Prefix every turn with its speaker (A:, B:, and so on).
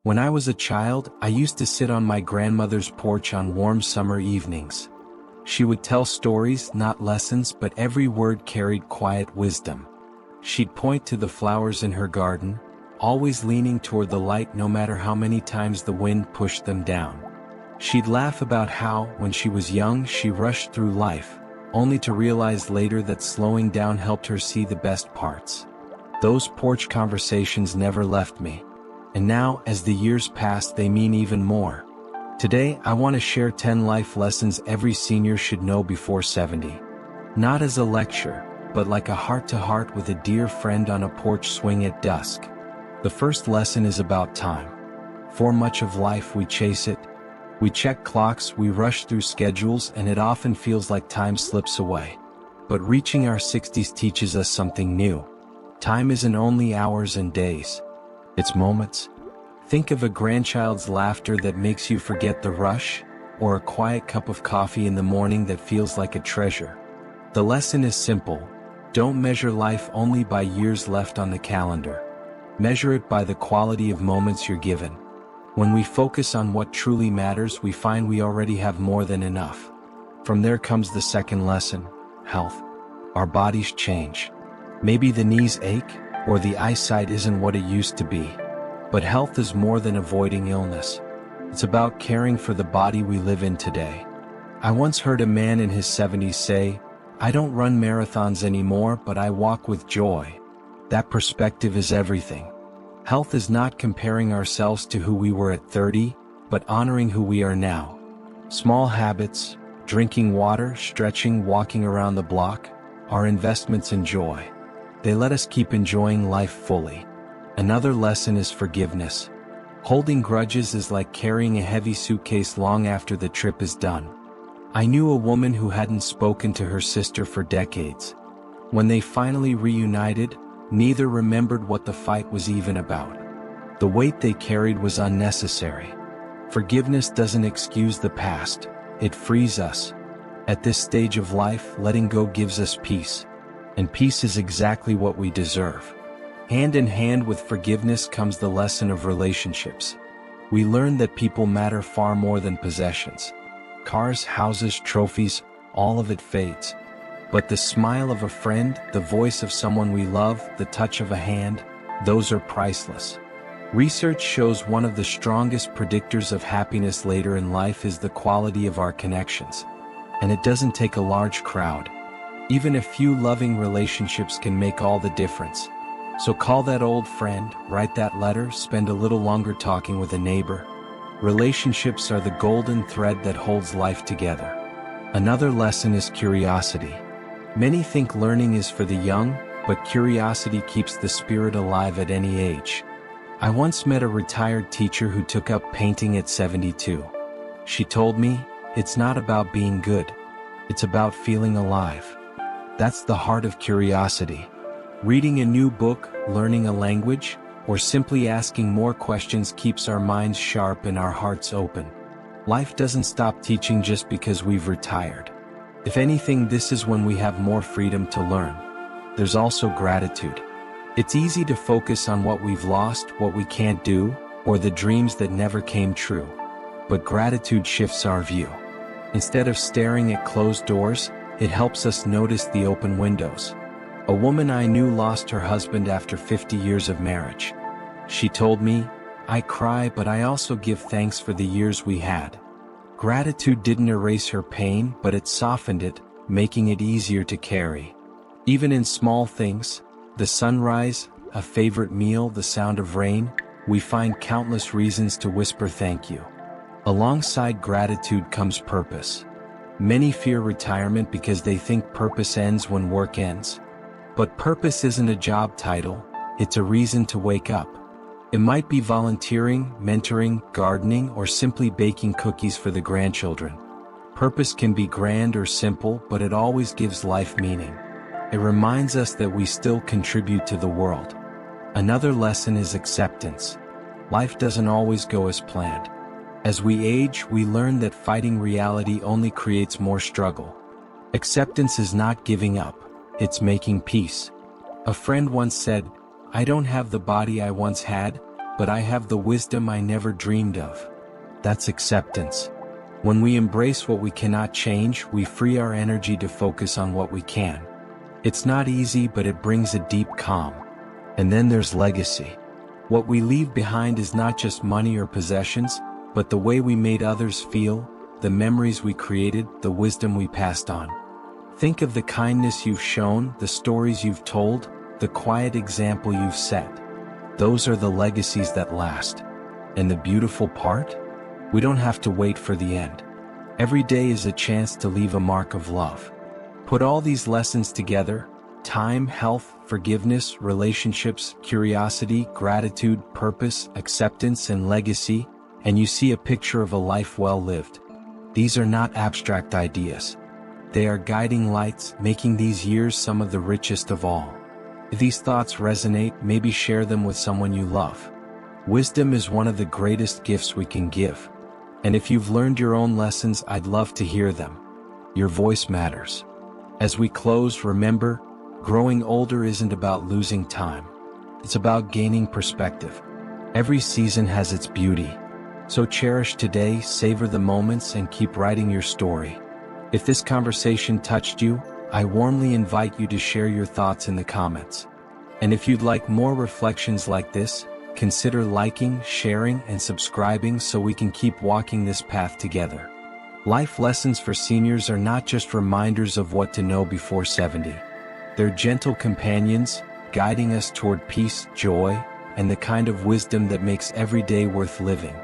A: When I was a child, I used to sit on my grandmother's porch on warm summer evenings. She would tell stories, not lessons, but every word carried quiet wisdom. She'd point to the flowers in her garden, always leaning toward the light no matter how many times the wind pushed them down. She'd laugh about how, when she was young, she rushed through life, only to realize later that slowing down helped her see the best parts. Those porch conversations never left me. And now, as the years pass, they mean even more. Today, I want to share 10 life lessons every senior should know before 70. Not as a lecture, but like a heart-to-heart with a dear friend on a porch swing at dusk. The first lesson is about time. For much of life we chase it. We check clocks, we rush through schedules, and it often feels like time slips away. But reaching our 60s teaches us something new. Time isn't only hours and days. It's moments. Think of a grandchild's laughter that makes you forget the rush, or a quiet cup of coffee in the morning that feels like a treasure. The lesson is simple. Don't measure life only by years left on the calendar. Measure it by the quality of moments you're given. When we focus on what truly matters, we find we already have more than enough. From there comes the second lesson: health. Our bodies change. Maybe the knees ache, or the eyesight isn't what it used to be. But health is more than avoiding illness. It's about caring for the body we live in today. I once heard a man in his 70s say, "I don't run marathons anymore, but I walk with joy." That perspective is everything. Health is not comparing ourselves to who we were at 30, but honoring who we are now. Small habits, drinking water, stretching, walking around the block, are investments in joy. They let us keep enjoying life fully. Another lesson is forgiveness. Holding grudges is like carrying a heavy suitcase long after the trip is done. I knew a woman who hadn't spoken to her sister for decades. When they finally reunited, neither remembered what the fight was even about. The weight they carried was unnecessary. Forgiveness doesn't excuse the past, it frees us. At this stage of life, letting go gives us peace. And peace is exactly what we deserve. Hand in hand with forgiveness comes the lesson of relationships. We learn that people matter far more than possessions. Cars, houses, trophies, all of it fades. But the smile of a friend, the voice of someone we love, the touch of a hand, those are priceless. Research shows one of the strongest predictors of happiness later in life is the quality of our connections. And it doesn't take a large crowd. Even a few loving relationships can make all the difference. So call that old friend, write that letter, spend a little longer talking with a neighbor. Relationships are the golden thread that holds life together. Another lesson is curiosity. Many think learning is for the young, but curiosity keeps the spirit alive at any age. I once met a retired teacher who took up painting at 72. She told me, "It's not about being good. It's about feeling alive." That's the heart of curiosity. Reading a new book, learning a language, or simply asking more questions keeps our minds sharp and our hearts open. Life doesn't stop teaching just because we've retired. If anything, this is when we have more freedom to learn. There's also gratitude. It's easy to focus on what we've lost, what we can't do, or the dreams that never came true. But gratitude shifts our view. Instead of staring at closed doors, it helps us notice the open windows. A woman I knew lost her husband after 50 years of marriage. She told me, "I cry, but I also give thanks for the years we had." Gratitude didn't erase her pain, but it softened it, making it easier to carry. Even in small things, the sunrise, a favorite meal, the sound of rain, we find countless reasons to whisper thank you. Alongside gratitude comes purpose. Many fear retirement because they think purpose ends when work ends. But purpose isn't a job title, it's a reason to wake up. It might be volunteering, mentoring, gardening, or simply baking cookies for the grandchildren. Purpose can be grand or simple, but it always gives life meaning. It reminds us that we still contribute to the world. Another lesson is acceptance. Life doesn't always go as planned. As we age, we learn that fighting reality only creates more struggle. Acceptance is not giving up, it's making peace. A friend once said, "I don't have the body I once had, but I have the wisdom I never dreamed of. That's acceptance. When we embrace what we cannot change, we free our energy to focus on what we can. It's not easy, but it brings a deep calm. And then there's legacy. What we leave behind is not just money or possessions, but the way we made others feel, the memories we created, the wisdom we passed on. Think of the kindness you've shown, the stories you've told, the quiet example you've set. Those are the legacies that last. And the beautiful part? We don't have to wait for the end. Every day is a chance to leave a mark of love. Put all these lessons together: time, health, forgiveness, relationships, curiosity, gratitude, purpose, acceptance, and legacy, and you see a picture of a life well lived. These are not abstract ideas. They are guiding lights, making these years some of the richest of all. If these thoughts resonate, maybe share them with someone you love. Wisdom is one of the greatest gifts we can give. And if you've learned your own lessons, I'd love to hear them. Your voice matters. As we close, remember, growing older isn't about losing time. It's about gaining perspective. Every season has its beauty. So cherish today, savor the moments, and keep writing your story. If this conversation touched you, I warmly invite you to share your thoughts in the comments. And if you'd like more reflections like this, consider liking, sharing, and subscribing so we can keep walking this path together. Life lessons for seniors are not just reminders of what to know before 70. They're gentle companions, guiding us toward peace, joy, and the kind of wisdom that makes every day worth living.